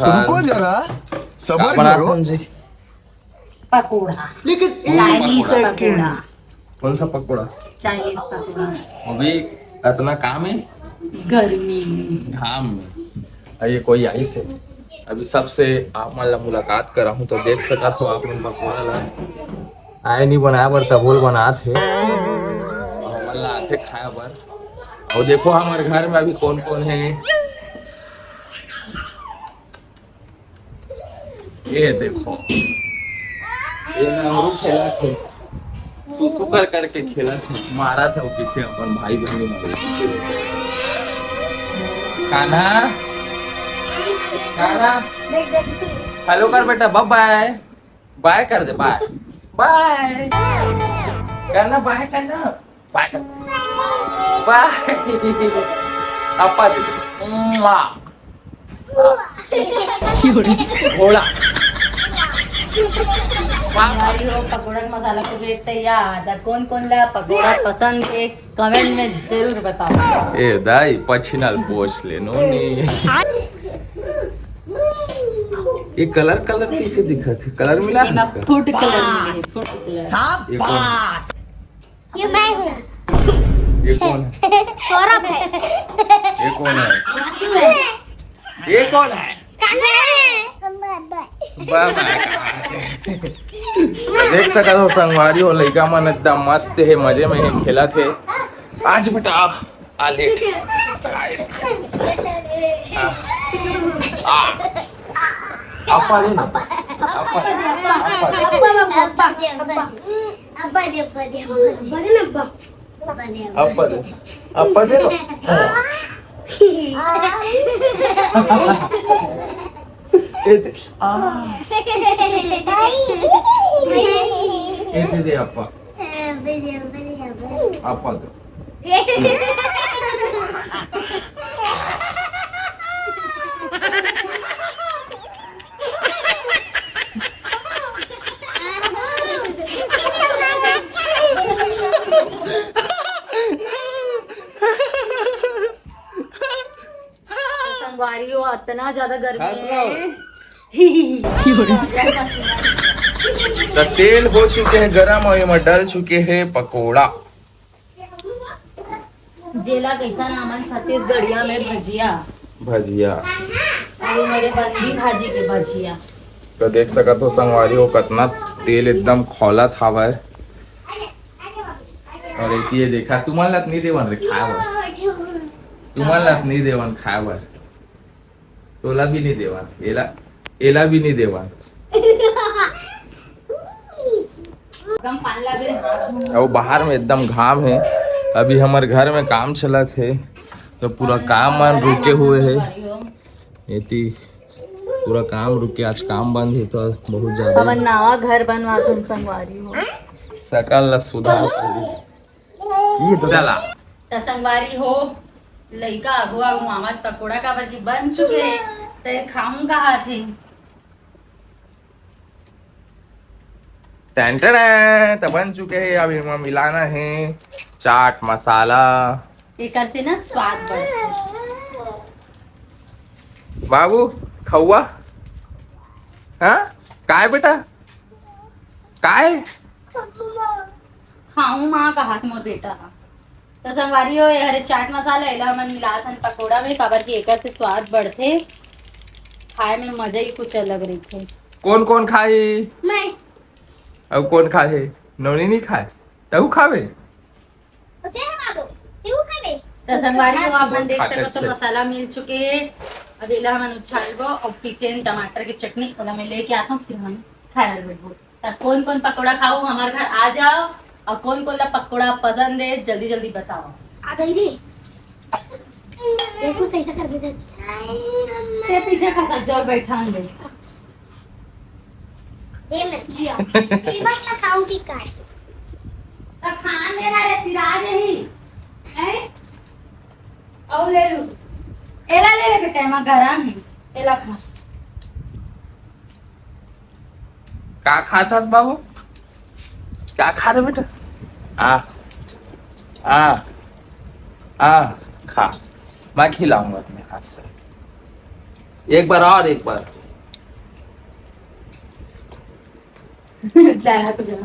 रुको जरा सबर बना करो। जी पकोड़ा, लेकिन चाइनीज पकोड़ा, कौन सा पकौड़ा? चाइनीज पकोड़ा अभी इतना काम है गर्मी में। घाम में। ये कोई आई से अभी सबसे आप मान ला मुलाकात करा हूँ तो देख सका तो आप लोग पकौड़ा ला आए नहीं बनाया बर तबोल बना थे हमन ला आथे खाया बर। और देखो हमारे घर में अभी कौन कौन है। ये देखो ये नहरू खेला थे, सुसु कर करके खेला थे, मारा था वो किसी अपन भाई बहन मारे। कान्हा कान्हा हेलो कर बेटा, बाय बाय बाय कर दे, बाय बाय करना, बाय करना, बाय कर बाय अपा दे घोड़ा हमारी हो पकोड़ा का मसाला को देख तैयार। कौन कौन ला पकोड़ा पसंद है कमेंट में जरूर बताओ। ए दाई पछिनाल पोछ ले नो ने ये कलर कलर कैसे दिखा थे? कलर मिला है इसका? फूड कलर मिले, फूड कलर। ये कौन है? ये मैं हूँ। ये कौन है? सौरभ है। ये कौन है? वासु है। ये कौन है? कान्हा है। देख सका हो संगवारी हो, लड़का मन एकदम मस्त है, मजे में है, खेला थे। आज बेटा आ लेट आपा दे ना, आपा दे लो। ये दे आपा, आपा दे। संगवारी हो इतना ज्यादा गर्मी हंस है। तो तेल हो चुके हैं गरम और इसमें डल चुके हैं पकोड़ा। जेला कैसा नामन छत्तीसगढ़िया में भजिया, भजिया ये मेरे बंदी भाजी के भजिया। तो देख सका तो संगवारी हो कितना तेल एकदम खौला था वह। और एक ये देखा तुम्हारे लत नहीं देवन रे खाया बर, तुम्हारे लत नहीं देवन खाया बर, तोला भी नहीं देवन, एला एला भी नहीं देवन। और बाहर में एकदम घाम है। अभी हमारे घर में काम चला थे तो पूरा काम मन रुके हुए है। इतनी पूरा काम रुके, आज काम बंद है तो बहुत ज्यादा अब नवा घर बनवा तुम संगवारी हो। सकल सुधार ये तो चला तो संगवारी हो लइका अगुआ मामा पकोड़ा का बजी बन चुके हैं तो खाऊं कहा थे। तो बन चुके हैं। अब इनमें मिलाना है चाट मसाला। एक से ना स्वाद बढ़ता। बाबू खौआ हाँ काय बेटा काय खाऊं माँ कहा मोर बेटा। तो संगवारी हो हरे चाट मसाला एला हमन मिला थन पकोड़ा में काबर की एकर से स्वाद बढ़थे, खाए में मजा ही कुछ अलग रही थे। कौन कौन खाए? मैं। अब कौन खाए? नौनी नहीं खाए तू खावे। तो संगवारी हो अपन देख सको तो मसाला मिल चुके हैं। अब एला हमन उछालबो और पीसे टमाटर की चटनी ओला मैं लेके आता हूँ, फिर हम खाए बैठबो। तब कौन कौन पकोड़ा खाओ हमारे घर आ जाओ और कौन कौन ला पकोड़ा पसंद है जल्दी जल्दी बताओ। देखो कैसा कर देते ते पीछे का सज्जल बैठा दे। ये मैं लिया ये बस मैं खाऊं की काट। आओ ले लू एला ले ले बेटा मैं गरम है एला खा क्या खाता है बाबू क्या खा रहे बेटा आ आ आ खा मैं खिलाऊंगा अपने हाथ से एक बार और एक बार जाना तुझे